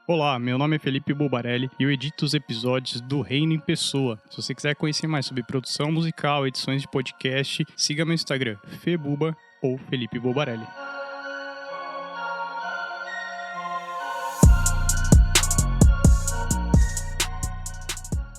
Olá, meu nome é Felipe Bulbarelli e eu edito os episódios do Reino em Pessoa. Se você quiser conhecer mais sobre produção musical, edições de podcast, siga meu Instagram, febuba ou Felipe Bulbarelli.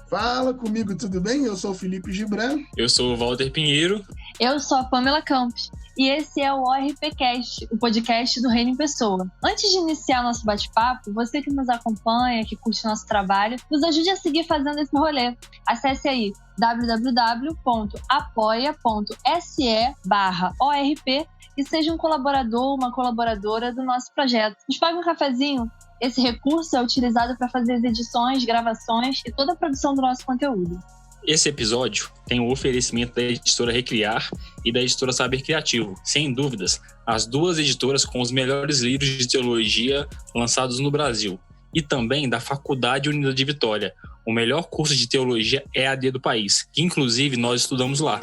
Fala comigo, tudo bem? Eu sou o Felipe Gibran. Eu sou o Walter Pinheiro. Eu sou a Pamela Campos e esse é o ORPcast, o podcast do Reino em Pessoa. Antes de iniciar nosso bate-papo, você que nos acompanha, que curte nosso trabalho, nos ajude a seguir fazendo esse rolê. Acesse aí www.apoia.se/ORP e seja um colaborador, uma colaboradora do nosso projeto. Nos pague um cafezinho? Esse recurso é utilizado para fazer as edições, gravações e toda a produção do nosso conteúdo. Esse episódio tem o oferecimento da editora Recriar e da editora Saber Criativo. Sem dúvidas, as duas editoras com os melhores livros de teologia lançados no Brasil. E também da Faculdade Unida de Vitória, o melhor curso de teologia EAD do país, que inclusive nós estudamos lá.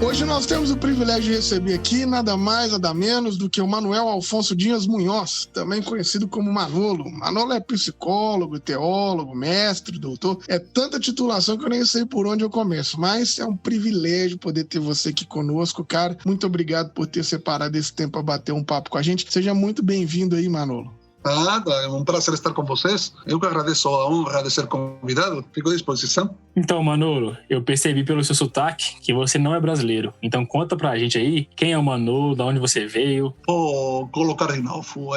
Hoje nós temos o privilégio de receber aqui nada mais, nada menos do que o Manuel Alfonso Dias Munhoz, também conhecido como Manolo. Manolo é psicólogo, teólogo, mestre, doutor. É tanta titulação que eu nem sei por onde eu começo, mas é um privilégio poder ter você aqui conosco, cara. Muito obrigado por ter separado esse tempo para bater um papo com a gente. Seja muito bem-vindo aí, Manolo. Nada, é um prazer estar com vocês. Eu que agradeço a honra de ser convidado. Fico à disposição. Então, Manolo, eu percebi pelo seu sotaque que você não é brasileiro. Então conta pra gente aí quem é o Manolo, de onde você veio. Vou colocar de novo.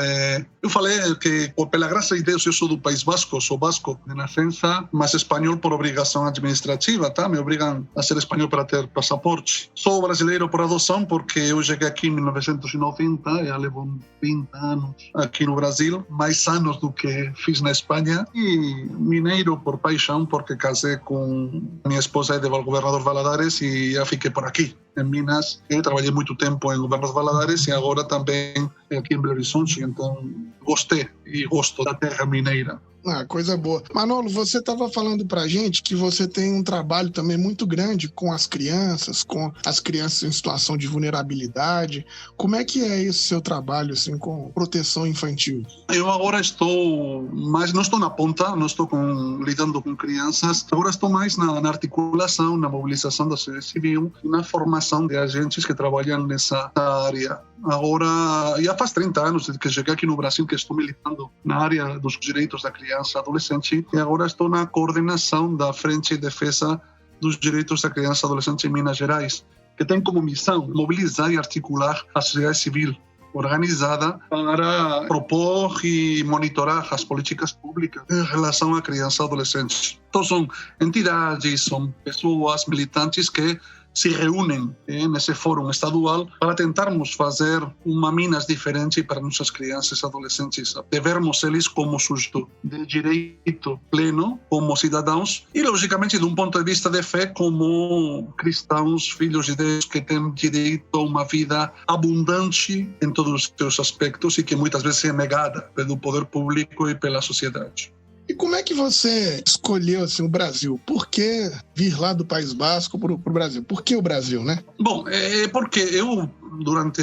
Eu falei que, pela graça de Deus, eu sou do País Basco, sou basco de nascença, mas espanhol por obrigação administrativa, tá? Me obrigam a ser espanhol para ter passaporte. Sou brasileiro por adoção porque eu cheguei aqui em 1990, já levo 20 anos aqui no Brasil. Mais anos do que fiz na Espanha, e mineiro por paixão, porque casei com minha esposa de Governador Valadares e já fiquei por aqui, em Minas. Eu trabalhei muito tempo em Governador Valadares e agora também aqui em Belo Horizonte, então gostei e gosto da terra mineira. Ah, coisa boa. Manolo, você estava falando pra gente que você tem um trabalho também muito grande com as crianças em situação de vulnerabilidade. Como é que é esse seu trabalho assim, com proteção infantil? Eu agora estou, mas não estou na ponta, não estou lidando com crianças. Agora estou mais na articulação, na mobilização da sociedade civil, na formação de agentes que trabalham nessa área. Agora, já faz 30 anos que cheguei aqui no Brasil que estou militando na área dos direitos da criança e adolescente, e agora estou na coordenação da Frente de Defesa dos Direitos da Criança e Adolescente em Minas Gerais, que tem como missão mobilizar e articular a sociedade civil organizada para propor e monitorar as políticas públicas em relação à criança e adolescente. Então são entidades, são pessoas militantes que se reúnem nesse fórum estadual para tentarmos fazer uma Minas diferente para nossas crianças e adolescentes, de vermos eles como sujeito de direito pleno, como cidadãos, e logicamente de um ponto de vista de fé, como cristãos, filhos de Deus, que têm direito a uma vida abundante em todos os seus aspectos e que muitas vezes é negada pelo poder público e pela sociedade. E como é que você escolheu assim, o Brasil? Por que vir lá do País Basco para o Brasil? Por que o Brasil, né? Bom, porque eu, durante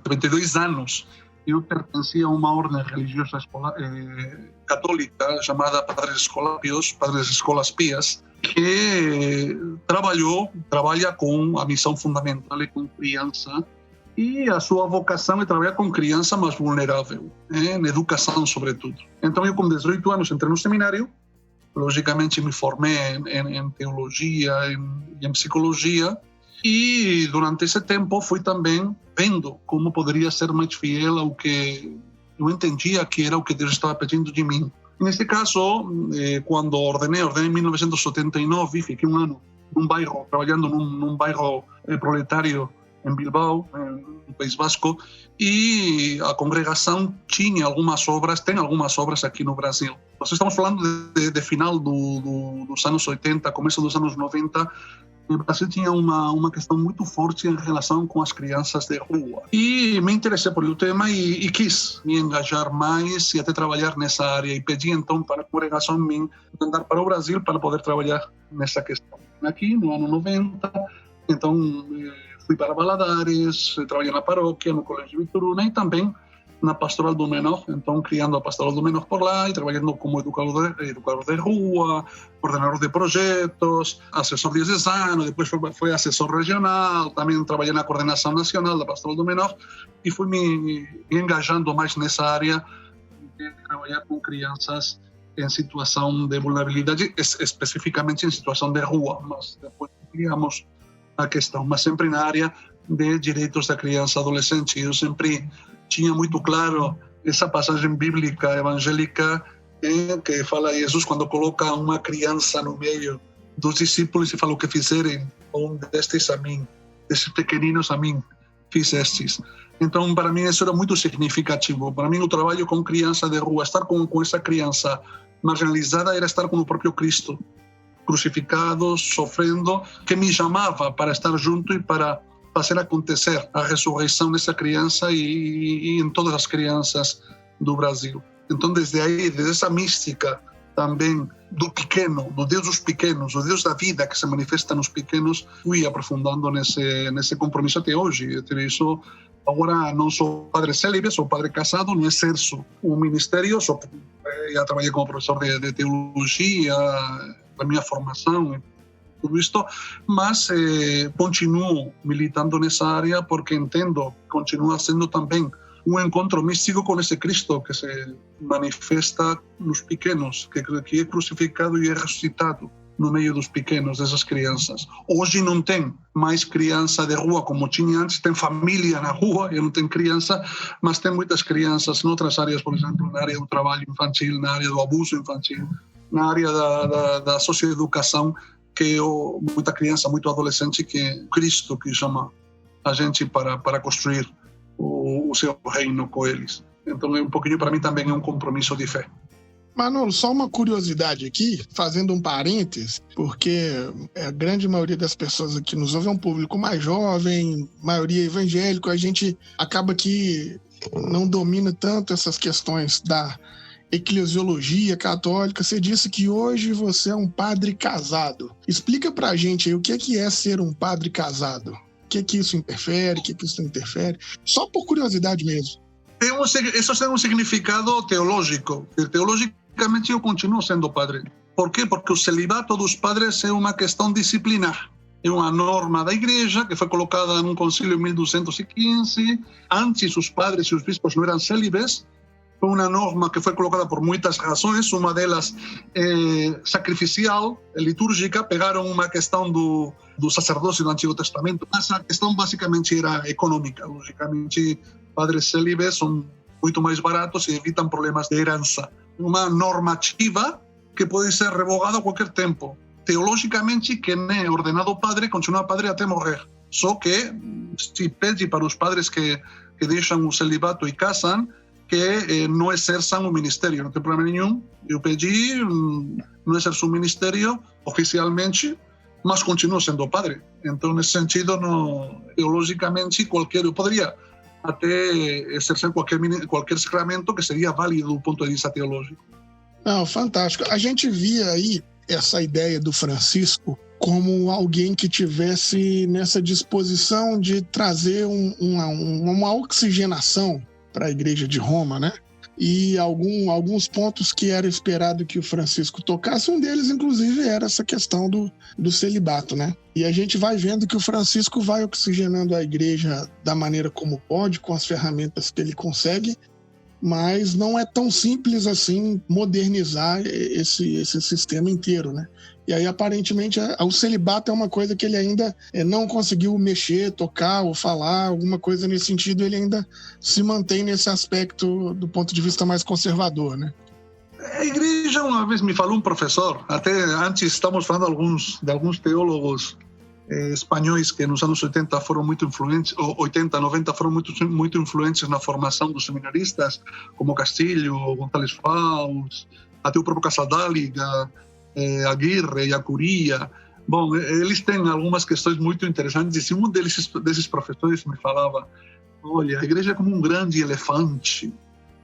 22 anos, eu pertencia a uma ordem religiosa católica chamada Padres Escolas Pias, que trabalha com a missão fundamental e com criança, e a sua vocação é trabalhar com criança mais vulnerável, na educação sobretudo. Então eu com 18 anos entrei no seminário, logicamente me formei em teologia e em psicologia, e durante esse tempo fui também vendo como poderia ser mais fiel ao que eu entendia que era o que Deus estava pedindo de mim. Nesse caso, quando ordenei em 1979, fiquei um ano num bairro, trabalhando num bairro proletário em Bilbao, no País Basco, e a congregação tem algumas obras aqui no Brasil. Nós estamos falando de final dos anos 80, começo dos anos 90, o Brasil tinha uma questão muito forte em relação com as crianças de rua. E me interessei por o tema e quis me engajar mais e até trabalhar nessa área. E pedi então para a congregação me mandar para o Brasil para poder trabalhar nessa questão. Aqui, no ano 90, então fui para Valadares, trabalhei na paróquia, no Colégio Vitoruna e também na Pastoral do Menor, então criando a Pastoral do Menor por lá e trabalhando como educador de rua, coordenador de projetos, assessor diocesano, depois foi assessor regional, também trabalhei na coordenação nacional da Pastoral do Menor e fui me engajando mais nessa área de trabalhar com crianças em situação de vulnerabilidade, especificamente em situação de rua, mas depois criamos a questão, mas sempre na área de direitos da criança e adolescente. Eu sempre tinha muito claro essa passagem bíblica evangélica que fala Jesus quando coloca uma criança no meio dos discípulos e fala: o que fizerem um destes a mim, desses pequeninos a mim fizestes. Então, para mim, isso era muito significativo. Para mim, o trabalho com criança de rua, estar com essa criança marginalizada, era estar com o próprio Cristo, crucificado, sofrendo, que me chamava para estar junto e para fazer acontecer a ressurreição dessa criança e em todas as crianças do Brasil. Então, desde aí, desde essa mística também do pequeno, do Deus dos pequenos, o Deus da vida que se manifesta nos pequenos, fui aprofundando nesse compromisso até hoje. Isso, agora não sou padre célibe, sou padre casado, não exerço o ministério, já trabalhei como professor de teologia, da minha formação, tudo isto, mas continuo militando nessa área porque entendo, continua sendo também um encontro místico com esse Cristo que se manifesta nos pequenos, que é crucificado e é ressuscitado no meio dos pequenos, dessas crianças. Hoje não tem mais criança de rua como tinha antes, tem família na rua, e não tem criança, mas tem muitas crianças em outras áreas, por exemplo, na área do trabalho infantil, na área do abuso infantil, na área da socioeducação, que muita criança, muito adolescente, que é Cristo que chama a gente para construir o seu reino com eles. Então, um pouquinho, para mim, também é um compromisso de fé. Manolo, só uma curiosidade aqui, fazendo um parênteses, porque a grande maioria das pessoas aqui nos ouve é um público mais jovem, maioria evangélico, a gente acaba que não domina tanto essas questões da eclesiologia católica. Você disse que hoje você é um padre casado. Explica pra gente aí o que é ser um padre casado. O que isso interfere, o que isso não interfere? Só por curiosidade mesmo. Isso tem um significado teológico. Teologicamente eu continuo sendo padre. Por quê? Porque o celibato dos padres é uma questão disciplinar. É uma norma da igreja que foi colocada num concílio em 1215. Antes os padres e os bispos não eram célibes. Foi uma norma que foi colocada por muitas razões, uma delas sacrificial, litúrgica. Pegaram uma questão do sacerdócio do Antigo Testamento, mas a questão basicamente era econômica. Logicamente, padres célibes são muito mais baratos e evitam problemas de herança. Uma normativa que pode ser revogada a qualquer tempo. Teologicamente, quem é ordenado padre continua padre até morrer. Só que se pede para os padres que deixam o celibato e casam, que não exerçam o ministério, não tem problema nenhum. Eu pedi, não exerço o ministério oficialmente, mas continuo sendo padre. Então, nesse sentido, teologicamente, eu poderia até exercer qualquer sacramento que seria válido do ponto de vista teológico. Não, fantástico. A gente via aí essa ideia do Francisco como alguém que tivesse nessa disposição de trazer uma oxigenação para a Igreja de Roma, né? E alguns pontos que era esperado que o Francisco tocasse, um deles, inclusive, era essa questão do celibato, né? E a gente vai vendo que o Francisco vai oxigenando a Igreja da maneira como pode, com as ferramentas que ele consegue, mas não é tão simples assim modernizar esse sistema inteiro, né? E aí, aparentemente, o celibato é uma coisa que ele ainda não conseguiu mexer, tocar ou falar, alguma coisa nesse sentido, ele ainda se mantém nesse aspecto do ponto de vista mais conservador, né? A igreja, uma vez me falou um professor, até antes estamos falando de alguns teólogos espanhóis que nos anos 80 foram muito influentes, 80, 90 foram muito influentes na formação dos seminaristas, como Castilho, González Faus, até o próprio Casaldáliga, Aguirre, Yacuría, Bom, eles têm algumas questões muito interessantes e um desses professores me falava: olha, a igreja é como um grande elefante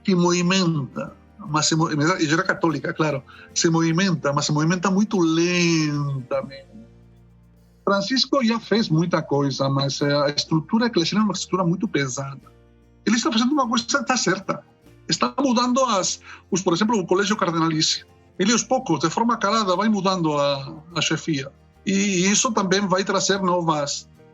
que movimenta, mas e era católica, claro, se movimenta, mas se movimenta muito lentamente. Francisco já fez muita coisa, mas a estrutura eclesial é uma estrutura muito pesada. Ele está fazendo uma coisa que está certa. Está mudando por exemplo, o colégio cardenalício. Ele, aos poucos, de forma calada, vai mudando a chefia. E isso também vai trazer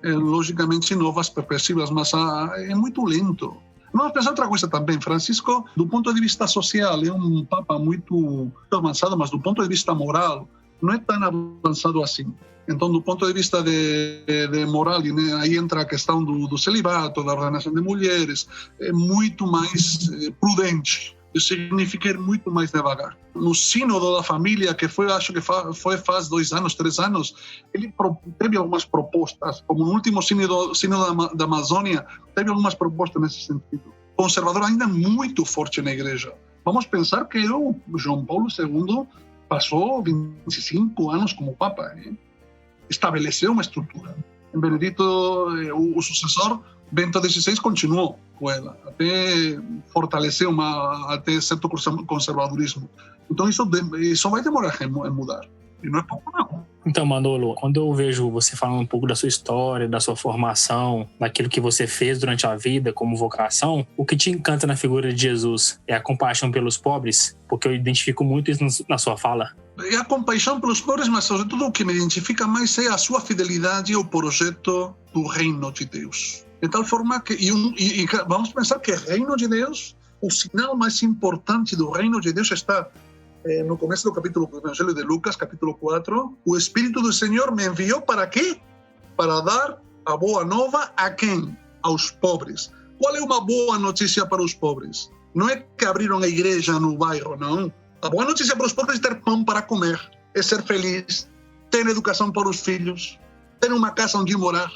logicamente, novas perspectivas, mas é muito lento. Vamos pensar outra coisa também. Francisco, do ponto de vista social, é um papa muito avançado, mas do ponto de vista moral, não é tão avançado assim. Então, do ponto de vista de moral, né, aí entra a questão do celibato, da ordenação de mulheres, é muito mais prudente. Isso significa ir muito mais devagar. No sínodo da família, que foi, acho que foi faz 2 anos, 3 anos, ele teve algumas propostas, como no último sínodo da Amazônia, teve algumas propostas nesse sentido. Conservador ainda muito forte na igreja. Vamos pensar que o João Paulo II passou 25 anos como papa, né? Estabeleceu uma estrutura. Em Benedito, o sucessor, Bento XVI, continuou com ela, até fortaleceu até certo conservadorismo. Então isso vai demorar em mudar. E não é pouco, não. Então, Manolo, quando eu vejo você falando um pouco da sua história, da sua formação, daquilo que você fez durante a vida como vocação, o que te encanta na figura de Jesus é a compaixão pelos pobres? Porque eu identifico muito isso na sua fala. É a compaixão pelos pobres, mas sobretudo o que me identifica mais é a sua fidelidade ao projeto do reino de Deus. De tal forma que, vamos pensar que o reino de Deus, o sinal mais importante do reino de Deus está no começo do capítulo do Evangelho de Lucas, capítulo 4, o Espírito do Senhor me enviou para quê? Para dar a boa nova a quem? Aos pobres. Qual é uma boa notícia para os pobres? Não é que abriram a igreja no bairro, não. A boa notícia para os pobres é ter pão para comer, é ser feliz, ter educação para os filhos, ter uma casa onde morar,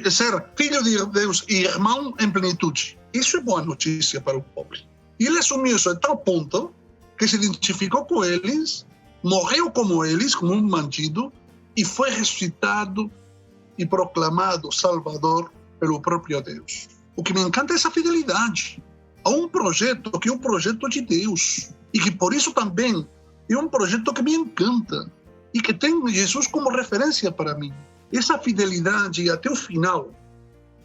ser filho de Deus e irmão em plenitude. Isso é boa notícia para o pobre. E ele assumiu isso a tal ponto que se identificou com eles, morreu como eles, como um bandido, e foi ressuscitado e proclamado Salvador pelo próprio Deus. O que me encanta é essa fidelidade a um projeto que é um projeto de Deus, e que por isso também é um projeto que me encanta, e que tem Jesus como referência para mim. Essa fidelidade até o final,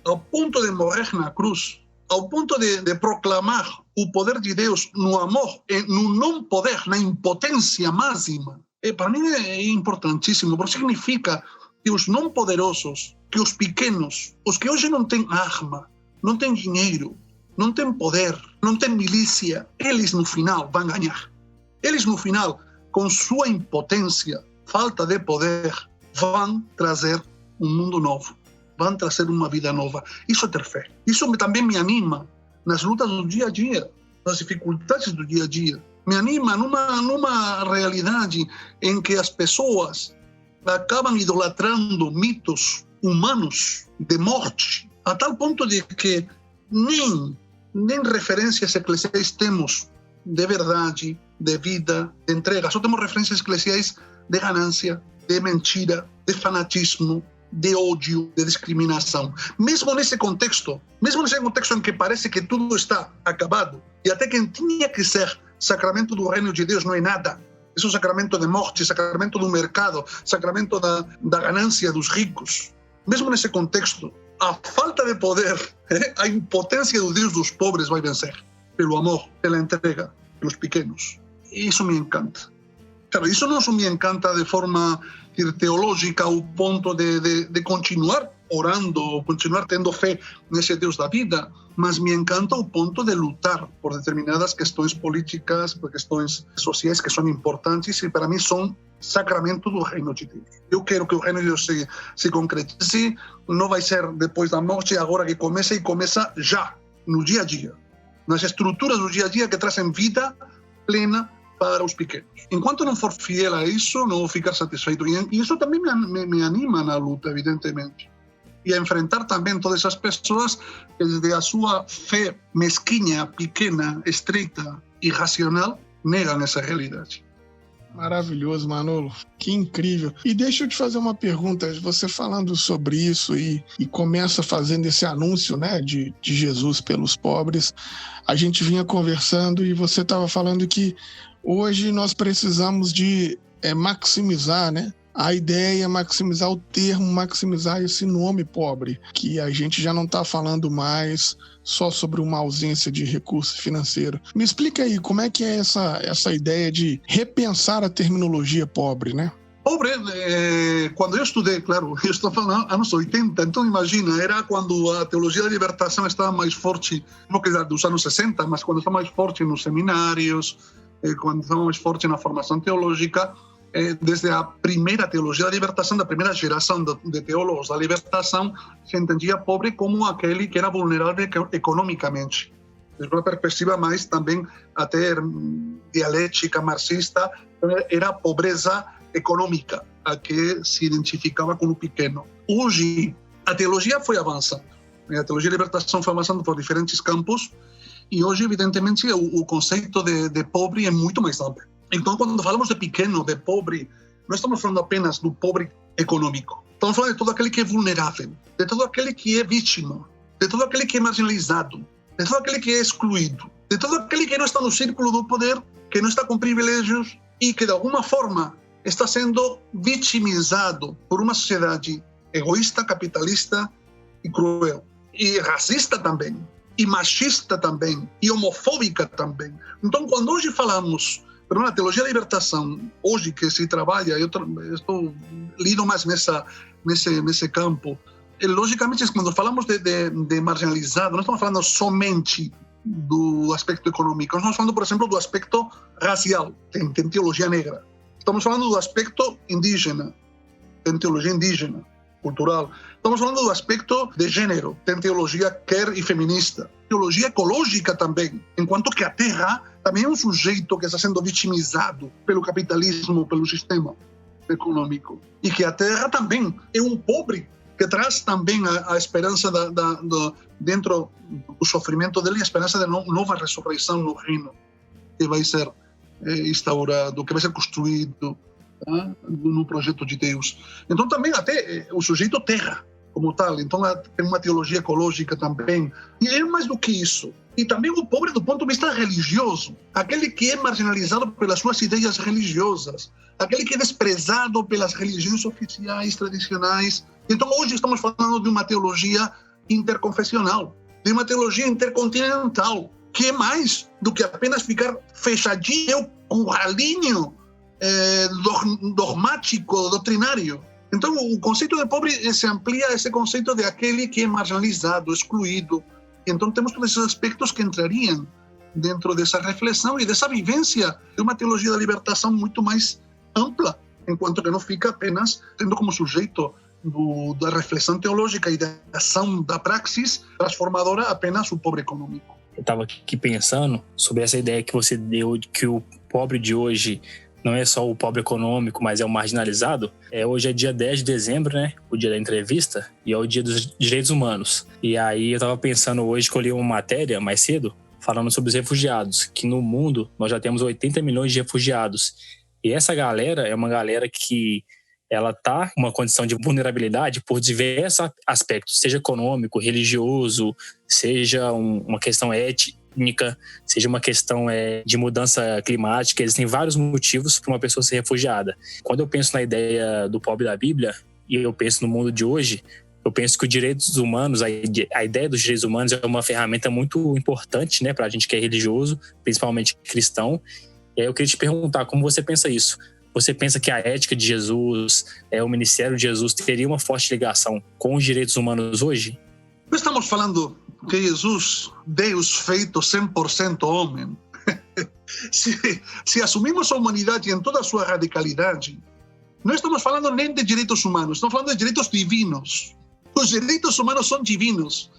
ao ponto de morrer na cruz, ao ponto de proclamar o poder de Deus no amor, no não poder, na impotência máxima, para mim é importantíssimo, porque significa que os não poderosos, que os pequenos, os que hoje não têm arma, não têm dinheiro, não têm poder, não têm milícia, eles no final vão ganhar. Eles no final, com sua impotência, falta de poder, vão trazer um mundo novo, vão trazer uma vida nova. Isso é ter fé. Isso também me anima nas lutas do dia a dia, nas dificuldades do dia a dia. Me anima numa realidade em que as pessoas acabam idolatrando mitos humanos de morte, a tal ponto de que nem referências eclesiais temos de verdade, de vida, de entrega. Só temos referências eclesiais de ganância, de mentira, de fanatismo, de ódio, de discriminação. Mesmo nesse contexto em que parece que tudo está acabado, e até quem tinha que ser sacramento do reino de Deus não é nada. É um sacramento de morte, sacramento do mercado, sacramento da ganância dos ricos. Mesmo nesse contexto, a falta de poder, a impotência do Deus dos pobres vai vencer. Pelo amor, pela entrega, pelos pequenos. E isso me encanta. Claro, isso não só me encanta de forma teológica ao ponto de continuar orando, continuar tendo fé nesse Deus da vida, mas me encanta ao ponto de lutar por determinadas questões políticas, por questões sociais que são importantes e para mim são sacramento do reino de Deus. Eu quero que o reino de Deus se concretize, não vai ser depois da morte, agora que começa, e começa já, no dia a dia, nas estruturas do dia a dia que trazem vida plena para os pequenos. Enquanto não for fiel a isso, não vou ficar satisfeito. E isso também me anima na luta, evidentemente. E a enfrentar também todas essas pessoas que, desde a sua fé mesquinha, pequena, estreita, irracional, negam essa realidade. Maravilhoso, Manolo. Que incrível. E deixa eu te fazer uma pergunta. Você falando sobre isso e começa fazendo esse anúncio, né, de Jesus pelos pobres, a gente vinha conversando e você estava falando que hoje nós precisamos de maximizar, né? A ideia é maximizar o termo, maximizar esse nome pobre, que a gente já não está falando mais só sobre uma ausência de recurso financeiro. Me explica aí, como é que é essa ideia de repensar a terminologia pobre, né? Pobre, quando eu estudei, claro, eu estou falando anos 80, então imagina, era quando a teologia da libertação estava mais forte, não quer dizer dos anos 60, mas quando estava mais forte nos seminários, quando estava mais forte na formação teológica, desde a primeira teologia da libertação, da primeira geração de teólogos da libertação, se entendia pobre como aquele que era vulnerável economicamente. Desde uma perspectiva mais também até dialética marxista, era a pobreza econômica, a que se identificava com o pequeno. Hoje, a teologia foi avançando. A teologia da libertação foi avançando por diferentes campos e hoje, evidentemente, o conceito de pobre é muito mais amplo. Então, quando falamos de pequeno, de pobre, não estamos falando apenas do pobre econômico. Estamos falando de todo aquele que é vulnerável, de todo aquele que é vítima, de todo aquele que é marginalizado, de todo aquele que é excluído, de todo aquele que não está no círculo do poder, que não está com privilégios e que, de alguma forma, está sendo vitimizado por uma sociedade egoísta, capitalista e cruel. E racista também, e machista também, e homofóbica também. Então, quando hoje falamos... Pero na teologia da libertação, hoje que se trabalha, eu estou lido mais nesse campo, logicamente, quando falamos de marginalizado, não estamos falando somente do aspecto econômico, nós estamos falando, por exemplo, do aspecto racial, tem teologia negra. Estamos falando do aspecto indígena, tem teologia indígena, cultural. Estamos falando do aspecto de gênero, tem teologia queer e feminista. Teologia ecológica também, enquanto que a terra também é um sujeito que está sendo vitimizado pelo capitalismo, pelo sistema econômico. E que a terra também é um pobre que traz também a esperança dentro do sofrimento dele, a esperança de nova ressurreição no reino que vai ser instaurado, que vai ser construído no projeto de Deus. Então também até o sujeito terra como tal, então tem uma teologia ecológica também, e é mais do que isso. E também o pobre do ponto de vista religioso, aquele que é marginalizado pelas suas ideias religiosas, aquele que é desprezado pelas religiões oficiais, tradicionais. Então hoje estamos falando de uma teologia interconfessional, de uma teologia intercontinental, que é mais do que apenas ficar fechadinho com o ralinho dogmático, doutrinário. Então, o conceito de pobre se amplia a esse conceito de aquele que é marginalizado, excluído. Então, temos todos esses aspectos que entrariam dentro dessa reflexão e dessa vivência de uma teologia da libertação muito mais ampla, enquanto que não fica apenas tendo como sujeito da reflexão teológica e da ação da praxis transformadora apenas o pobre econômico. Eu estava aqui pensando sobre essa ideia que você deu de que o pobre de hoje não é só o pobre econômico, mas é o marginalizado. Hoje é dia 10 de dezembro, né? O dia da entrevista, e é o dia dos direitos humanos. E aí eu estava pensando hoje que eu li uma matéria mais cedo falando sobre os refugiados, que no mundo nós já temos 80 milhões de refugiados. E essa galera é uma galera que ela está em uma condição de vulnerabilidade por diversos aspectos, seja econômico, religioso, seja uma questão étnica, seja uma questão de mudança climática. Existem vários motivos para uma pessoa ser refugiada. Quando eu penso na ideia do pobre da Bíblia, e eu penso no mundo de hoje, eu penso que os direitos humanos, a ideia dos direitos humanos é uma ferramenta muito importante, né, para a gente que é religioso, principalmente cristão. E aí eu queria te perguntar, como você pensa isso? Você pensa que a ética de Jesus, o ministério de Jesus, teria uma forte ligação com os direitos humanos hoje? Não estamos falando que Jesus, Deus feito 100% homem, se assumimos a humanidade em toda a sua radicalidade, não estamos falando nem de direitos humanos, estamos falando de direitos divinos. Os direitos humanos são divinos,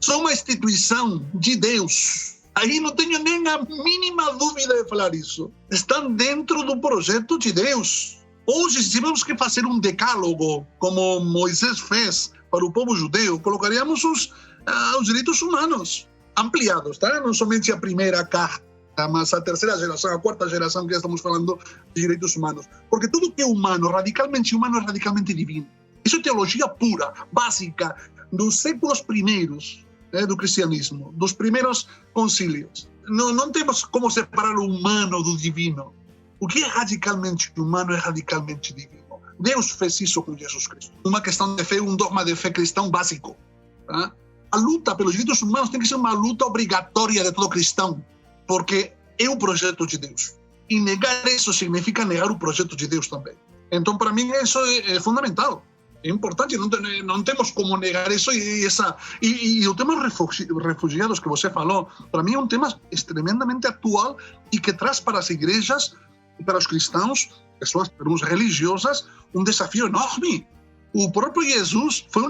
são uma instituição de Deus. Aí não tenho nem a mínima dúvida de falar isso. Estão dentro do projeto de Deus. Hoje, se tivermos que fazer um decálogo, como Moisés fez para o povo judeu, colocaríamos os direitos humanos ampliados, tá? Não somente a primeira carta, mas a terceira geração, a quarta geração que já estamos falando de direitos humanos. Porque tudo que é humano, é radicalmente divino. Isso é teologia pura, básica, dos séculos primeiros do cristianismo, dos primeiros concílios. Não temos como separar o humano do divino. O que é radicalmente humano é radicalmente divino. Deus fez isso com Jesus Cristo. Uma questão de fé, um dogma de fé cristão básico. Tá? A luta pelos direitos humanos tem que ser uma luta obrigatória de todo cristão, porque é o projeto de Deus. E negar isso significa negar o projeto de Deus também. Então, para mim, isso é fundamental. É importante, não temos como negar isso. E o tema dos refugiados que você falou, para mim é um tema extremamente atual e que traz para as igrejas e para os cristãos, pessoas religiosas, um desafio enorme. O próprio Jesus foi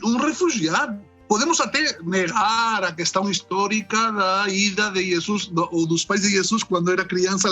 um refugiado. Podemos até negar a questão histórica da ida de Jesus, ou dos pais de Jesus, quando era criança,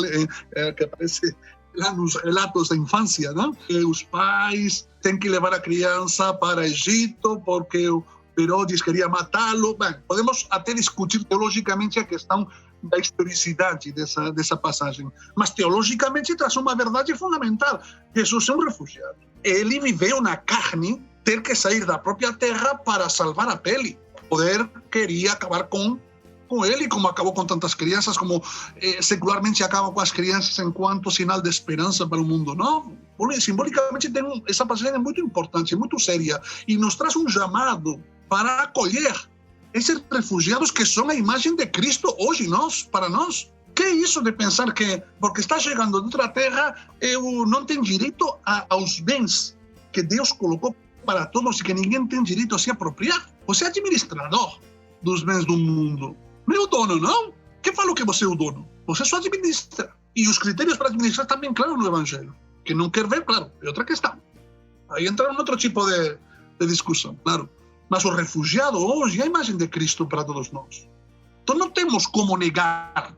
que aparece lá nos relatos da infância, não? Que os pais têm que levar a criança para o Egito porque o Herodes queria matá-lo. Bem, podemos até discutir teologicamente a questão da historicidade dessa passagem. Mas teologicamente traz uma verdade fundamental. Jesus é um refugiado. Ele viveu na carne, ter que sair da própria terra para salvar a pele. O poder queria acabar com ele, como acabou com tantas crianças, como secularmente acaba com as crianças enquanto sinal de esperança para o mundo. Não, simbolicamente essa passagem é muito importante, muito séria, e nos traz um chamado para acolher esses refugiados que são a imagem de Cristo hoje, para nós. Que é isso de pensar que, porque está chegando de outra terra, eu não tenho direito aos bens que Deus colocou para todos e que ninguém tem direito a se apropriar? Você é administrador dos bens do mundo. Não é o dono, não? Quem falou que você é o dono? Você só administra. E os critérios para administrar estão bem claros no Evangelho. Quem não quer ver, claro, é outra questão. Aí entra outro tipo de discussão, claro. Mas o refugiado hoje é a imagem de Cristo para todos nós. Então não temos como negar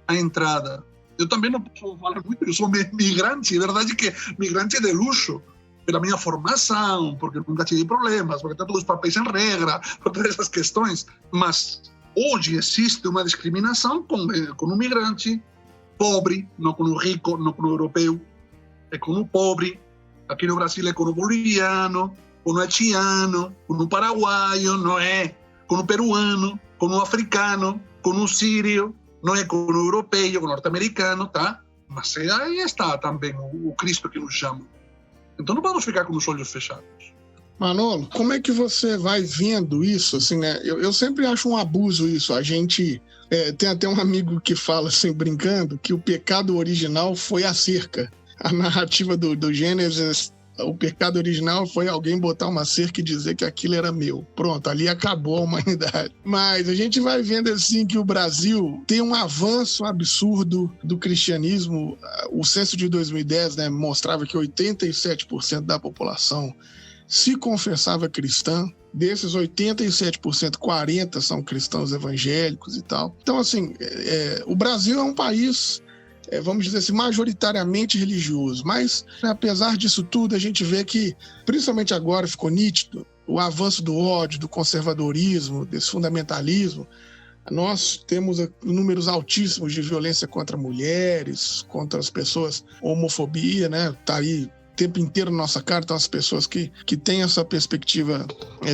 a entrada. Eu também não posso falar muito, eu sou migrante, é verdade que migrante de luxo, pela minha formação, porque nunca tive problemas, porque tem todos os papéis em regra, por todas essas questões. Mas hoje existe uma discriminação com o migrante pobre, não com o rico, não com o europeu, é com o pobre. Aqui no Brasil é com o boliviano, com o haitiano, com o paraguaio, não é? Com o peruano, com o africano, com o sírio, não é com o europeu, com o norte-americano, tá? Mas aí está também o Cristo que nos chama. Então não vamos ficar com os olhos fechados. Manolo, como é que você vai vendo isso? Assim, né? Eu sempre acho um abuso isso. A gente tem até um amigo que fala, assim, brincando, que o pecado original foi a cerca. A narrativa do Gênesis, o pecado original foi alguém botar uma cerca e dizer que aquilo era meu. Pronto, ali acabou a humanidade. Mas a gente vai vendo assim que o Brasil tem um avanço absurdo do cristianismo. O censo de 2010, né, mostrava que 87% da população se confessava cristã. Desses 87%, 40% são cristãos evangélicos e tal. Então, assim, o Brasil é um país, vamos dizer assim, majoritariamente religioso. Mas, apesar disso tudo, a gente vê que, principalmente agora, ficou nítido o avanço do ódio, do conservadorismo, desse fundamentalismo. Nós temos números altíssimos de violência contra mulheres, contra as pessoas, homofobia, né? Tá aí o tempo inteiro na nossa cara. Então, as pessoas que têm essa perspectiva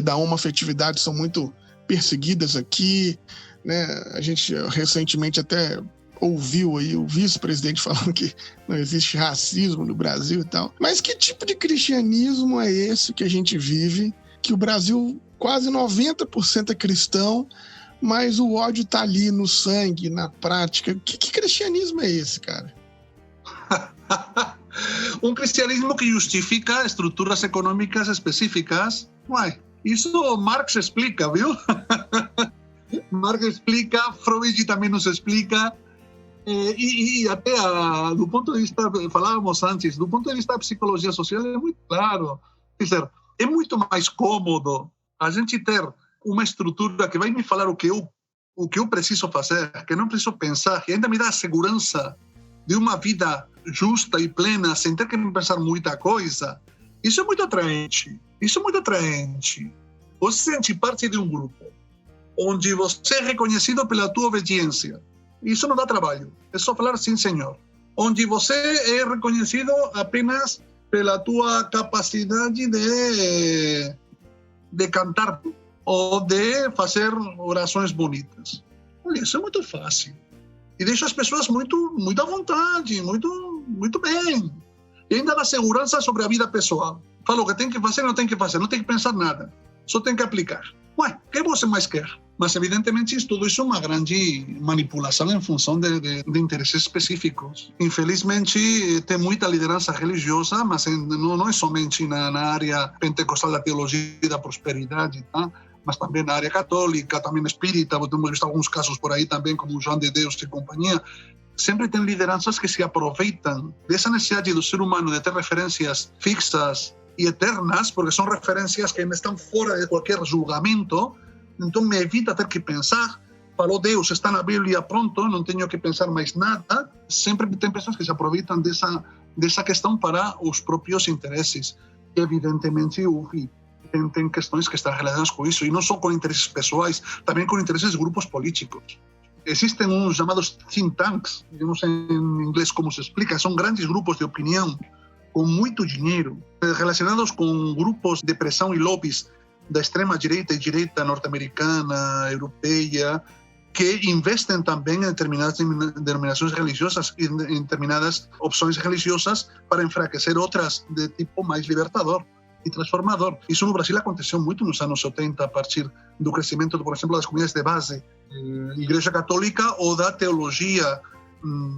da homoafetividade são muito perseguidas aqui, né? A gente recentemente até ouviu aí o vice-presidente falando que não existe racismo no Brasil e tal. Mas que tipo de cristianismo é esse que a gente vive? Que o Brasil, quase 90% é cristão, mas o ódio tá ali no sangue, na prática. Que cristianismo é esse, cara? Um cristianismo que justifica estruturas econômicas específicas. Uai, isso Marx explica, viu? Marx explica, Freud também nos explica. E até do ponto de vista, falávamos antes, do ponto de vista da psicologia social é muito claro. Quer dizer, é muito mais cômodo a gente ter uma estrutura que vai me falar o que eu preciso fazer, que não preciso pensar, que ainda me dá a segurança de uma vida justa e plena, sem ter que pensar muita coisa. Isso é muito atraente. Isso é muito atraente. Você se sente parte de um grupo onde você é reconhecido pela tua obediência, Isso não dá trabalho. É só falar sim, senhor. Onde você é reconhecido apenas pela tua capacidade de cantar ou de fazer orações bonitas. Olha, isso é muito fácil. E deixa as pessoas muito à vontade, muito bem. E ainda dá segurança sobre a vida pessoal. Fala o que tem que fazer, não tem que fazer, não tem que pensar nada. Só tem que aplicar. Ué, o que você mais quer? Mas, evidentemente, tudo isso é uma grande manipulação em função de interesses específicos. Infelizmente, tem muita liderança religiosa, mas não é somente na área pentecostal da teologia e da prosperidade, tá? Mas também na área católica, também espírita. Temos visto alguns casos por aí também, como o João de Deus e companhia. Sempre tem lideranças que se aproveitam dessa necessidade do ser humano de ter referências fixas e eternas, porque são referências que estão fora de qualquer julgamento. Então me evita ter que pensar. Falou Deus, está na Bíblia, pronto, não tenho que pensar mais nada. Sempre tem pessoas que se aproveitam dessa questão para os próprios interesses. Evidentemente, tem questões que estão relacionadas com isso, e não só com interesses pessoais, também com interesses de grupos políticos. Existem uns chamados think tanks, eu não sei em inglês como se explica, são grandes grupos de opinião com muito dinheiro, relacionados com grupos de pressão e lobbies da extrema-direita e direita norte-americana, europeia, que investem também em determinadas denominações religiosas e em determinadas opções religiosas para enfraquecer outras de tipo mais libertador e transformador. Isso no Brasil aconteceu muito nos anos 70, a partir do crescimento, por exemplo, das comunidades de base, Igreja Católica ou da teologia,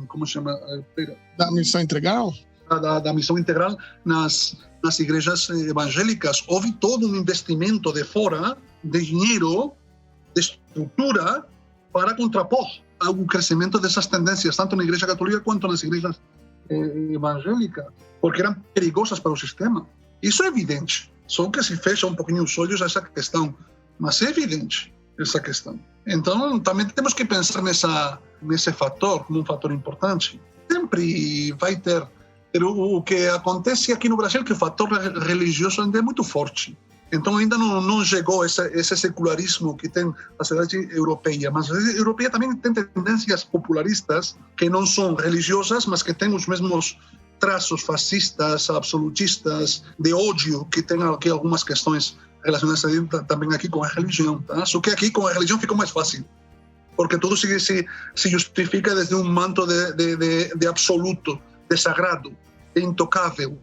como se chama? Da missão integral? Da missão integral nas igrejas evangélicas. Houve todo um investimento de fora, de dinheiro, de estrutura, para contrapor o crescimento dessas tendências, tanto na igreja católica quanto nas igrejas evangélicas, porque eram perigosas para o sistema. Isso é evidente, só que se fecha um pouquinho os olhos a essa questão, mas é evidente essa questão. Então, também temos que pensar nesse fator como um fator importante. Sempre vai ter. O que acontece aqui no Brasil é que o fator religioso ainda é muito forte. Então ainda não chegou esse secularismo que tem a sociedade europeia. Mas a sociedade europeia também tem tendências popularistas que não são religiosas, mas que têm os mesmos traços fascistas, absolutistas, de ódio, que tem aqui algumas questões relacionadas também aqui com a religião. Tá? Só que aqui com a religião ficou mais fácil, porque tudo se justifica desde um manto de absoluto, de sagrado, de intocável.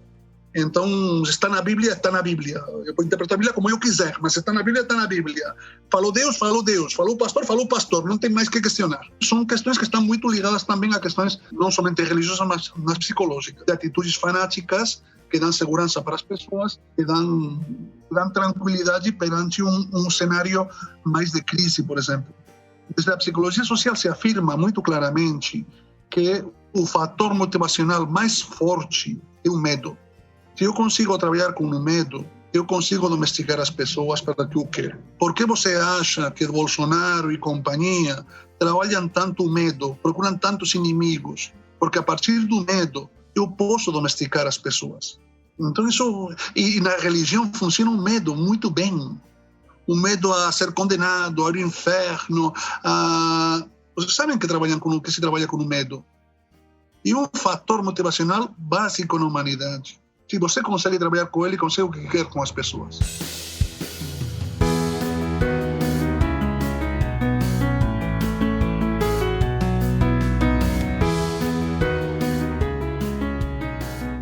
Então, está na Bíblia, está na Bíblia. Eu vou interpretar a Bíblia como eu quiser, mas está na Bíblia, está na Bíblia. Falou Deus, falou Deus. Falou o pastor, não tem mais que questionar. São questões que estão muito ligadas também a questões não somente religiosas, mas psicológicas. De atitudes fanáticas que dão segurança para as pessoas, que dão tranquilidade perante um cenário mais de crise, por exemplo. Desde a psicologia social se afirma muito claramente que o fator motivacional mais forte é o medo. Se eu consigo trabalhar com o medo, eu consigo domesticar as pessoas para o que eu quero. Por que você acha que Bolsonaro e companhia trabalham tanto o medo, procuram tantos inimigos? Porque a partir do medo eu posso domesticar as pessoas. Então isso, e na religião funciona o medo muito bem. O medo a ser condenado, ao inferno. Vocês sabem que se trabalha com o medo. E um fator motivacional básico na humanidade. Se você consegue trabalhar com ele, consegue o que quer com as pessoas.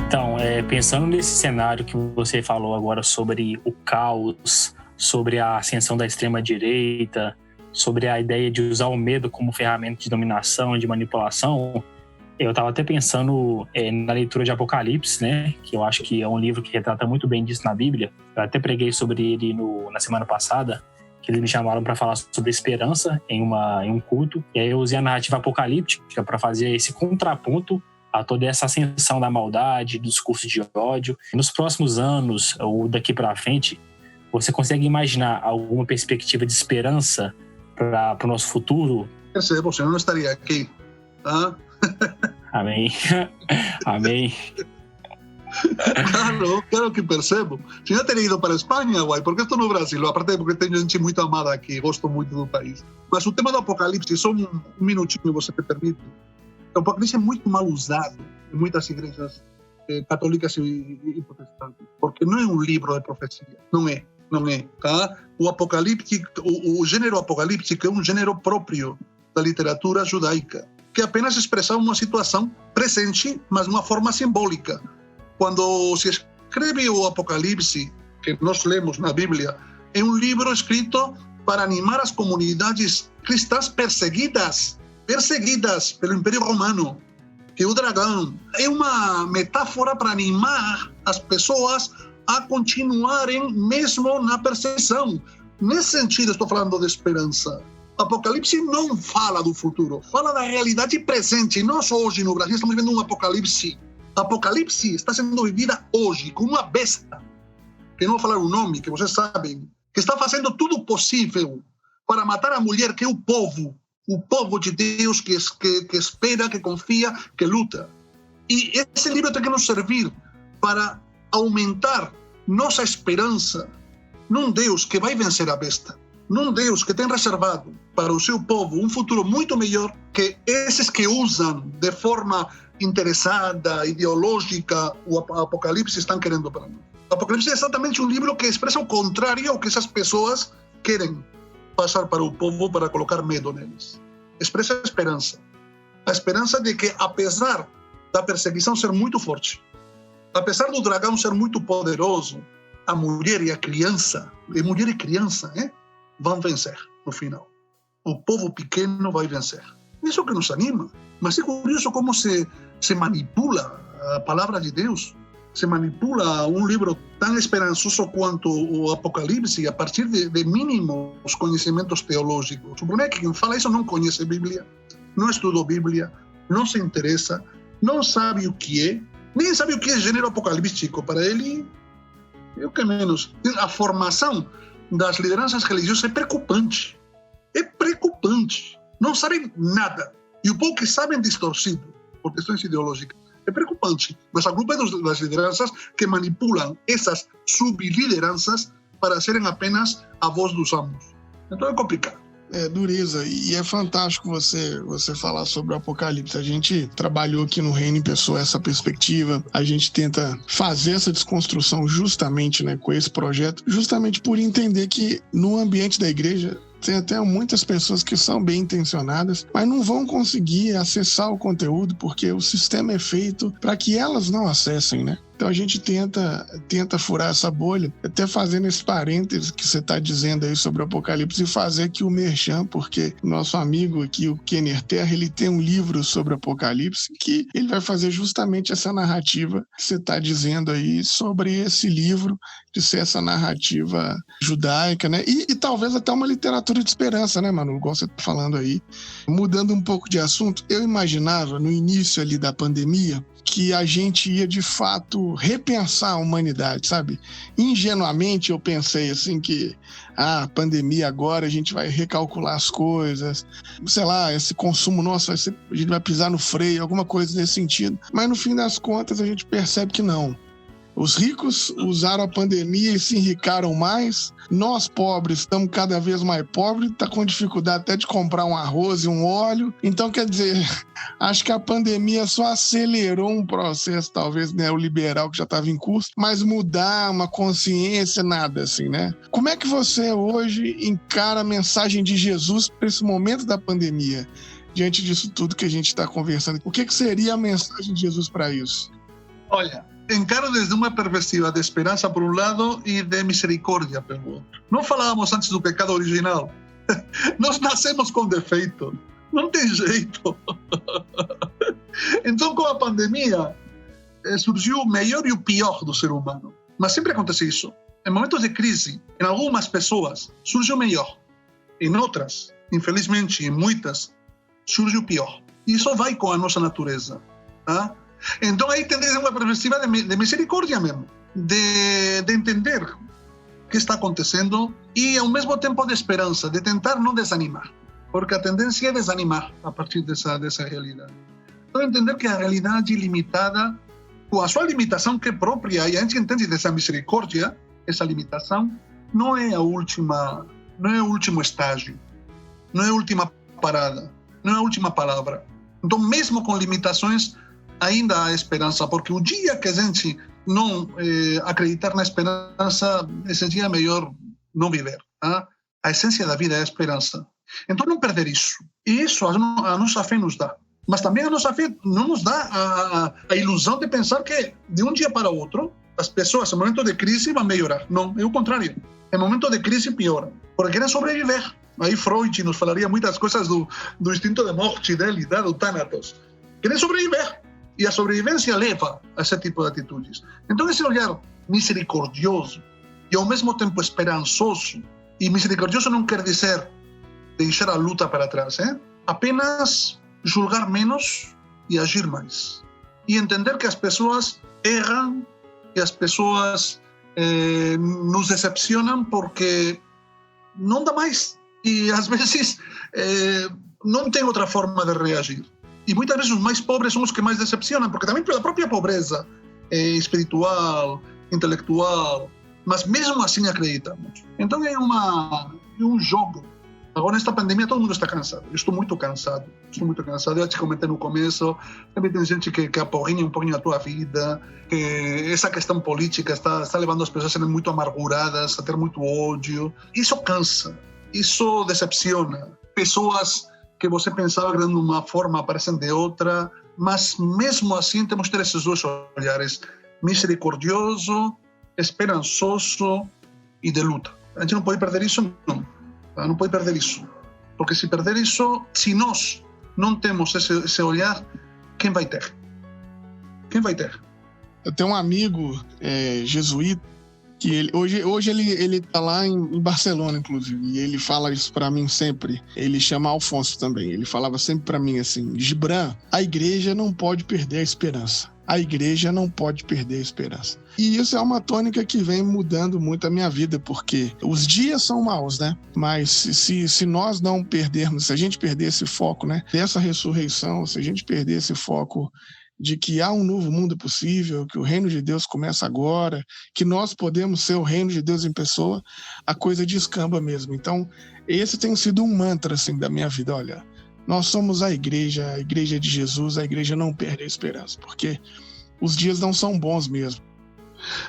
Então, pensando nesse cenário que você falou agora sobre o caos, sobre a ascensão da extrema-direita, sobre a ideia de usar o medo como ferramenta de dominação, de manipulação, eu estava até pensando na leitura de Apocalipse, né? Que eu acho que é um livro que retrata muito bem disso na Bíblia. Eu até preguei sobre ele na semana passada, que eles me chamaram para falar sobre esperança em um culto. E aí eu usei a narrativa apocalíptica para fazer esse contraponto a toda essa ascensão da maldade, do discurso de ódio. Nos próximos anos, ou daqui para frente, você consegue imaginar alguma perspectiva de esperança para o nosso futuro? Você não estaria aqui, tá? Amém. Amém. Claro que percebo. Se eu teria ido para a Espanha, uai, porque estou no Brasil, aparte porque tenho gente muito amada aqui, gosto muito do país. Mas o tema do Apocalipse, só um minutinho, você me permite. O Apocalipse é muito mal usado em muitas igrejas católicas e protestantes, porque não é um livro de profecia, não é, tá? O Apocalipse, o gênero apocalíptico é um gênero próprio da literatura judaica, que apenas expressa uma situação presente, mas de uma forma simbólica. Quando se escreve o Apocalipse, que nós lemos na Bíblia, é um livro escrito para animar as comunidades cristãs perseguidas pelo Império Romano, que o dragão é uma metáfora para animar as pessoas a continuarem mesmo na perseguição. Nesse sentido, estou falando de esperança. Apocalipse não fala do futuro, fala da realidade presente. Nós hoje no Brasil estamos vivendo um apocalipse. Apocalipse está sendo vivida hoje com uma besta, que não vou falar o nome, que vocês sabem, que está fazendo tudo possível para matar a mulher, que é o povo de Deus que espera, que confia, que luta. E esse livro tem que nos servir para aumentar nossa esperança num Deus que vai vencer a besta, num Deus que tem reservado para o seu povo um futuro muito melhor que esses que usam de forma interessada, ideológica, o Apocalipse estão querendo para nós. O Apocalipse é exatamente um livro que expressa o contrário ao que essas pessoas querem passar para o povo para colocar medo neles. Expressa a esperança de que, apesar da perseguição ser muito forte, apesar do dragão ser muito poderoso, a mulher e a criança, vão vencer no final. O povo pequeno vai vencer. Isso é o que nos anima. Mas é curioso como se manipula a palavra de Deus, se manipula um livro tão esperançoso quanto o Apocalipse a partir de mínimos conhecimentos teológicos. O problema é que quem fala isso não conhece a Bíblia, não estudou Bíblia, não se interessa, não sabe o que é, nem sabe o que é gênero apocalíptico. Para ele, é o que menos. A formação das lideranças religiosas é preocupante. Não sabem nada. E o pouco que sabem distorcido por questões ideológicas. É preocupante, mas a culpa é das lideranças que manipulam essas sublideranças para serem apenas a voz dos amos. Então é complicado. É dureza, e é fantástico você falar sobre o Apocalipse. A gente trabalhou aqui no Reino em Pessoa essa perspectiva, a gente tenta fazer essa desconstrução justamente, né, com esse projeto, justamente por entender que no ambiente da igreja tem até muitas pessoas que são bem intencionadas, mas não vão conseguir acessar o conteúdo porque o sistema é feito para que elas não acessem, né? Então a gente tenta furar essa bolha, até fazendo esse parênteses que você está dizendo aí sobre o Apocalipse e fazer aqui o merchan, porque o nosso amigo aqui, o Kenner Terra, ele tem um livro sobre o Apocalipse que ele vai fazer justamente essa narrativa que você está dizendo aí sobre esse livro, de ser essa narrativa judaica, né? E talvez até uma literatura de esperança, né, Manu? Igual você está falando aí. Mudando um pouco de assunto, eu imaginava no início ali da pandemia que a gente ia de fato repensar a humanidade, sabe? Ingenuamente eu pensei assim que a pandemia agora a gente vai recalcular as coisas, sei lá, esse consumo nosso a gente vai pisar no freio, alguma coisa nesse sentido. Mas no fim das contas a gente percebe que não. Os ricos usaram a pandemia e se enricaram mais. Nós, pobres, estamos cada vez mais pobres, está com dificuldade até de comprar um arroz e um óleo. Então, quer dizer, acho que a pandemia só acelerou um processo, talvez, neoliberal que já estava em curso, mas mudar uma consciência, nada assim, né? Como é que você hoje encara a mensagem de Jesus para esse momento da pandemia? Diante disso tudo que a gente está conversando, o que seria a mensagem de Jesus para isso? Olha, encaro desde uma perspectiva de esperança por um lado e de misericórdia pelo outro. Não falávamos antes do pecado original. Nós nascemos com defeito. Não tem jeito. Então, com a pandemia, surgiu o melhor e o pior do ser humano. Mas sempre acontece isso. Em momentos de crise, em algumas pessoas, surge o melhor. Em outras, infelizmente, em muitas, surge o pior. E isso vai com a nossa natureza, tá? Então aí tem uma perspectiva de misericórdia mesmo, de entender o que está acontecendo e ao mesmo tempo de esperança, de tentar não desanimar, porque a tendência é desanimar a partir dessa realidade. Então entender que a realidade limitada com a sua limitação que é própria, e a gente entende dessa misericórdia, essa limitação não é o último estágio, não é a última parada, não é a última palavra. Então, mesmo com limitações, ainda há esperança, porque o dia que a gente não acreditar na esperança, esse dia é melhor não viver. Tá? A essência da vida é a esperança. Então, não perder isso. E isso a nossa fé nos dá. Mas também a nossa fé não nos dá a ilusão de pensar que, de um dia para o outro, as pessoas, em momento de crise, vão melhorar. Não, é o contrário. Em momento de crise, pioram. Porque querem sobreviver. Aí Freud nos falaria muitas coisas do instinto de morte dele, do Thanatos. Querem sobreviver. E a sobrevivência leva a esse tipo de atitudes. Então, esse olhar misericordioso e, ao mesmo tempo, esperançoso, e misericordioso não quer dizer deixar a luta para trás, apenas julgar menos e agir mais. E entender que as pessoas erram e as pessoas nos decepcionam porque não dá mais. E, às vezes, não tem outra forma de reagir. E muitas vezes os mais pobres são os que mais decepcionam, porque também pela própria pobreza espiritual, intelectual, mas mesmo assim acreditamos. Então é um jogo. Agora, nesta pandemia, todo mundo está cansado. Eu estou muito cansado. Eu te comentei no começo, também tem gente que aporrinha um pouquinho a tua vida, que essa questão política está levando as pessoas a serem muito amarguradas, a ter muito ódio. Isso cansa, isso decepciona. Pessoas que você pensava de uma forma aparecem de outra, mas mesmo assim temos que ter esses dois olhares, misericordioso, esperançoso e de luta. A gente não pode perder isso, não pode perder isso, porque se perder isso, se nós não temos esse olhar, quem vai ter? Eu tenho um amigo jesuíta, que hoje ele está lá em Barcelona, inclusive, e ele fala isso para mim sempre. Ele chama Alfonso também. Ele falava sempre para mim assim: Gibran, a igreja não pode perder a esperança. A igreja não pode perder a esperança. E isso é uma tônica que vem mudando muito a minha vida, porque os dias são maus, né? Mas se nós não perdermos, se a gente perder esse foco, né, dessa ressurreição, se a gente perder esse foco de que há um novo mundo possível, que o reino de Deus começa agora, que nós podemos ser o reino de Deus em pessoa, a coisa descamba mesmo. Então, esse tem sido um mantra assim, da minha vida. Olha, nós somos a igreja de Jesus, a igreja não perde a esperança, porque os dias não são bons mesmo.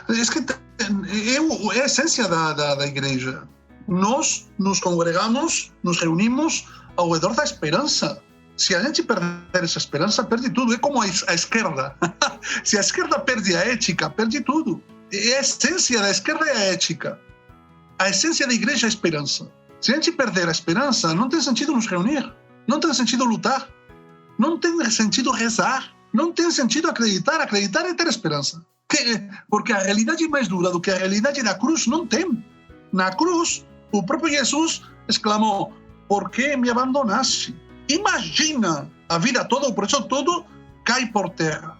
É que é a essência da igreja. Nós nos congregamos, nos reunimos ao redor da esperança. Se a gente perder essa esperança, perde tudo. É como a esquerda. Se a esquerda perde a ética, perde tudo. A essência da esquerda é a ética. A essência da igreja é a esperança. Se a gente perder a esperança, não tem sentido nos reunir. Não tem sentido lutar. Não tem sentido rezar. Não tem sentido acreditar. Acreditar é ter esperança. Porque a realidade mais dura do que a realidade da cruz não tem. Na cruz, o próprio Jesus exclamou: por que me abandonaste? Imagina, a vida toda, o processo todo cai por terra.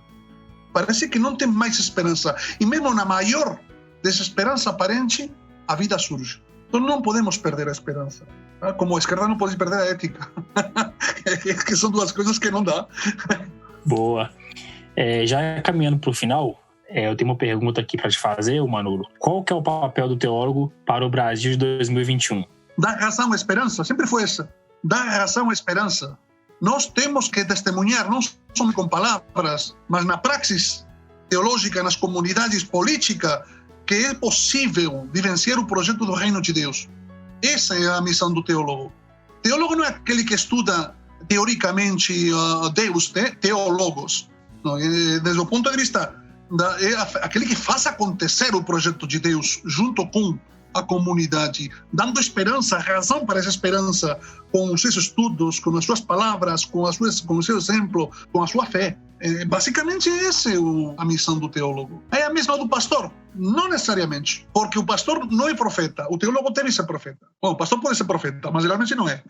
Parece que não tem mais esperança. E mesmo na maior desesperança aparente, a vida surge. Então não podemos perder a esperança. Como a esquerda não pode perder a ética. Que são duas coisas que não dá. Boa. Já caminhando para o final, eu tenho uma pergunta aqui para te fazer, Manolo. Qual que é o papel do teólogo para o Brasil de 2021? Dar razão à esperança, sempre foi essa. Dar razão à esperança. Nós temos que testemunhar, não só com palavras, mas na praxis teológica, nas comunidades políticas, que é possível vivenciar o projeto do reino de Deus. Essa é a missão do teólogo. Teólogo não é aquele que estuda teoricamente Deus, teólogos. Não, desde o ponto de vista, é aquele que faz acontecer o projeto de Deus junto com a comunidade, dando esperança, razão para essa esperança, com os seus estudos, com as suas palavras, com o seu exemplo, com a sua fé. Basicamente, essa é a missão do teólogo. É a mesma do pastor? Não necessariamente, porque o pastor não é profeta, o teólogo deve ser profeta. Bom, o pastor pode ser profeta, mas geralmente não é,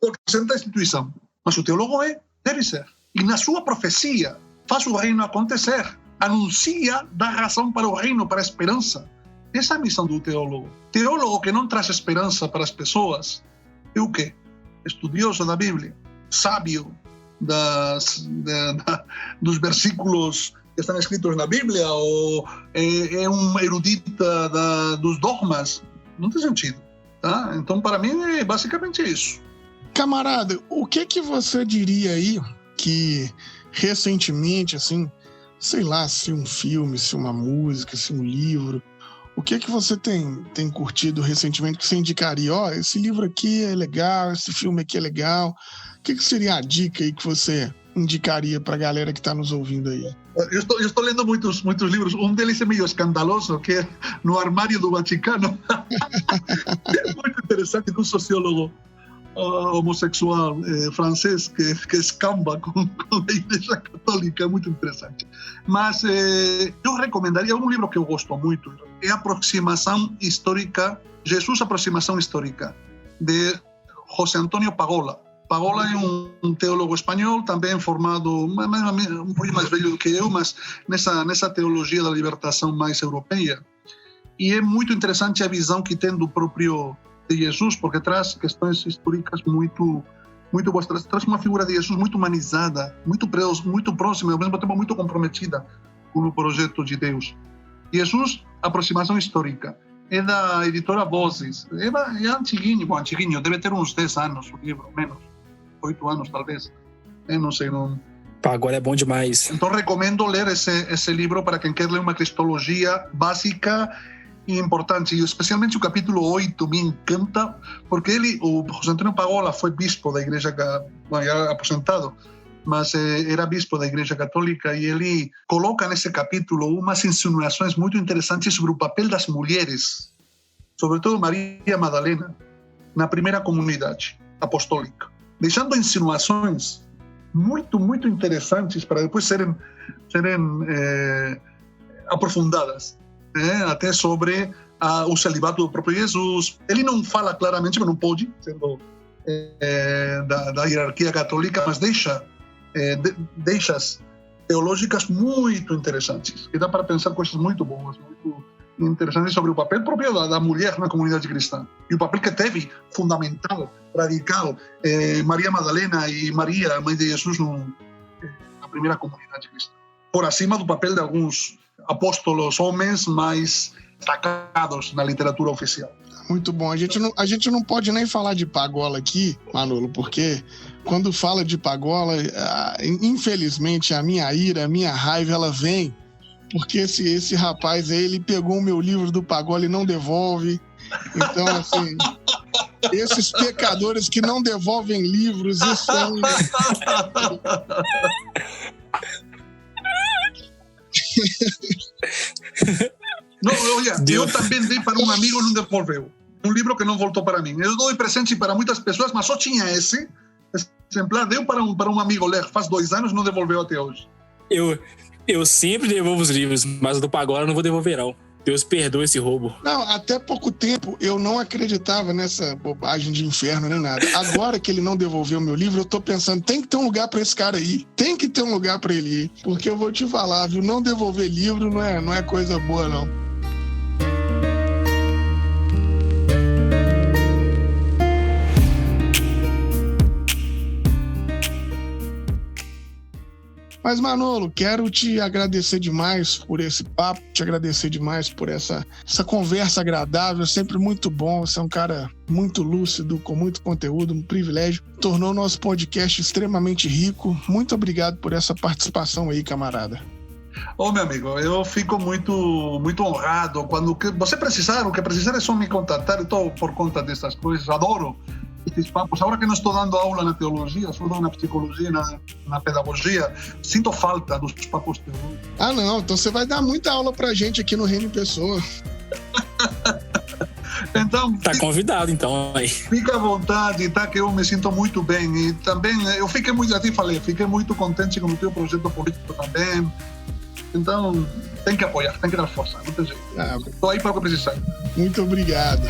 porque representa a instituição. Mas o teólogo deve ser. E na sua profecia, faz o reino acontecer, anuncia, dá razão para o reino, para a esperança. Essa é a missão do teólogo. Teólogo que não traz esperança para as pessoas é o quê? Estudioso da Bíblia, sábio dos versículos que estão escritos na Bíblia, ou é um erudita dos dogmas. Não tem sentido, tá? Então, para mim, é basicamente isso. Camarada, o que você diria aí que recentemente, assim, sei lá, se um filme, se uma música, se um livro, o que você tem curtido recentemente que você indicaria? Esse livro aqui é legal, esse filme aqui é legal. O que seria a dica aí que você indicaria para a galera que está nos ouvindo aí? Eu estou lendo muitos livros. Um deles é meio escandaloso, que é No Armário do Vaticano. É muito interessante, de um sociólogo homossexual francês que escamba com a Igreja Católica. É muito interessante. Mas eu recomendaria um livro que eu gosto muito. É Aproximação Histórica, Jesus, Aproximação Histórica, de José Antonio Pagola. Pagola é um teólogo espanhol, também formado, um pouco mais velho do que eu, mas nessa teologia da libertação mais europeia. E é muito interessante a visão que tem do próprio de Jesus, porque traz questões históricas muito boas. Traz uma figura de Jesus muito humanizada, muito próxima e ao mesmo tempo muito comprometida com o projeto de Deus. Jesus, Aproximação Histórica. É da editora Vozes. É antiguinho, deve ter uns 10 anos o livro, menos. 8 anos, talvez. Eu não sei. Não. Agora é bom demais. Então, recomendo ler esse livro para quem quer ler uma cristologia básica e importante. E especialmente o capítulo 8 me encanta, porque o José Antonio Pagola foi bispo da Igreja, já aposentado, mas era bispo da Igreja Católica, e ele coloca nesse capítulo umas insinuações muito interessantes sobre o papel das mulheres, sobretudo Maria Madalena, na primeira comunidade apostólica, deixando insinuações muito interessantes para depois serem aprofundadas, até sobre o celibato do próprio Jesus. Ele não fala claramente, mas não pode, sendo da hierarquia católica, mas deixas teológicas muito interessantes, que dá para pensar coisas muito boas, muito interessantes sobre o papel próprio da mulher na comunidade cristã e o papel que teve, fundamental, radical, Maria Madalena e Maria, a mãe de Jesus, na primeira comunidade cristã, por acima do papel de alguns apóstolos homens mais destacados na literatura oficial. Muito bom. A gente não pode nem falar de Pagola aqui, Manolo, porque quando fala de Pagola, infelizmente a minha ira, a minha raiva, ela vem porque esse rapaz aí, ele pegou o meu livro do Pagola e não devolve. Então, assim, esses pecadores que não devolvem livros, isso é um... Não, olha, eu também dei para um amigo e não devolveu. Um livro que não voltou para mim. Eu dou presente para muitas pessoas, mas só tinha esse exemplar. Deu para um amigo ler faz 2 anos e não devolveu até hoje. Eu sempre devolvo os livros, mas o do Pagola eu não vou devolver, não. Deus perdoa esse roubo. Não, até pouco tempo eu não acreditava nessa bobagem de inferno nem nada. Agora que ele não devolveu o meu livro, eu tô pensando, tem que ter um lugar pra esse cara aí. Tem que ter um lugar pra ele ir. Porque eu vou te falar, viu? Não devolver livro não é coisa boa, não. Mas, Manolo, quero te agradecer demais por esse papo, te agradecer demais por essa conversa agradável, sempre muito bom. Você é um cara muito lúcido, com muito conteúdo, um privilégio. Tornou o nosso podcast extremamente rico. Muito obrigado por essa participação aí, camarada. Meu amigo, eu fico muito honrado. Quando você precisar, o que precisar é só me contatar. Eu estou por conta dessas coisas, adoro esses papos. Agora que não estou dando aula na teologia, estou dando na psicologia, na pedagogia, sinto falta dos papos teológicos. Não, então você vai dar muita aula pra gente aqui no Reino em Pessoa. Então, tá convidado, então. Aí. Fica à vontade, tá? Que eu me sinto muito bem. E também, eu fiquei muito contente com o teu projeto político também. Então, tem que apoiar, tem que dar força, não tem jeito. Estou aí para o que precisar. Muito obrigado.